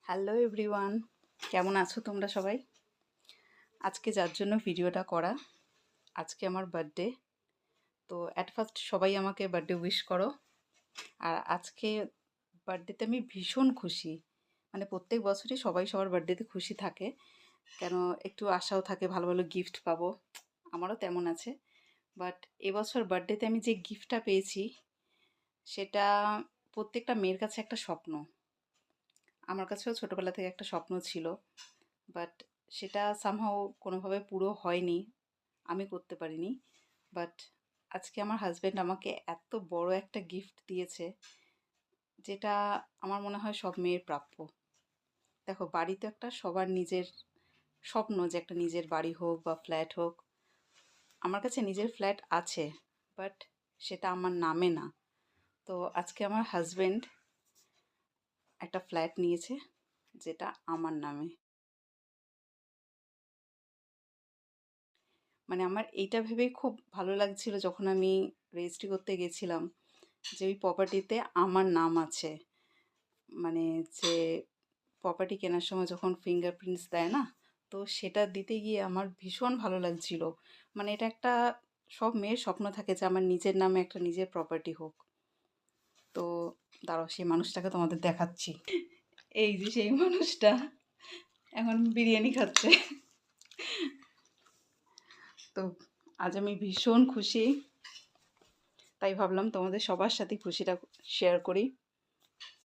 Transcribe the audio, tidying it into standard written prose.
Hello everyone, কেমন আছো তোমরা সবাই? আজকে যার জন্য ভিডিওটা করা, আজকে আমার বার্থডে। তো অ্যাট ফার্স্ট সবাই আমাকে বার্থডে উইশ করো। আর আজকে বার্থডেতে আমি ভীষণ খুশি। মানে প্রত্যেক বছরই সবাই সবার বার্থডেতে খুশি থাকে, কেন একটু আশাও থাকে ভালো ভালো গিফট পাবো। আমারও তেমন আছে, বাট এবছর বার্থডেতে আমি যে গিফটটা পেয়েছি সেটা প্রত্যেকটা মেয়ের কাছে একটা স্বপ্ন। আমার কাছেও ছোটোবেলা থেকে একটা স্বপ্ন ছিল, বাট সেটা সামহাও কোনোভাবে পুরো হয়নি, আমি করতে পারিনি। বাট আজকে আমার হাজব্যান্ড আমাকে এত বড় একটা গিফট দিয়েছে, যেটা আমার মনে হয় সব মেয়ের প্রাপ্য। দেখো, বাড়ি তো একটা সবার নিজের স্বপ্ন, যে একটা নিজের বাড়ি হোক বা ফ্ল্যাট হোক। আমার কাছে নিজের ফ্ল্যাট আছে, বাট সেটা আমার নামে না। তো আজকে আমার হাজব্যান্ড একটা ফ্ল্যাট নিয়েছে, যেটা আমার নামে। মানে আমার এইটা ভেবেই খুব ভালো লাগছিল যখন আমি রেজিস্ট্রি করতে গেছিলাম, যে ওই প্রপার্টিতে আমার নাম আছে। মানে যে প্রপার্টি কেনার সময় যখন ফিঙ্গারপ্রিন্টস দেয় না, তো সেটা দিতে গিয়ে আমার ভীষণ ভালো লাগছিল। মানে এটা একটা, সব মেয়ের স্বপ্ন থাকে যে আমার নিজের নামে একটা নিজের প্রপার্টি হোক। তো দাঁড়াও, সেই মানুষটাকে তোমাদের দেখাচ্ছি। এই যে সেই মানুষটা এখন বিরিয়ানি খাচ্ছে। তো আজ আমি ভীষণ খুশি, তাই ভাবলাম তোমাদের সবার সাথে খুশিটা শেয়ার করি।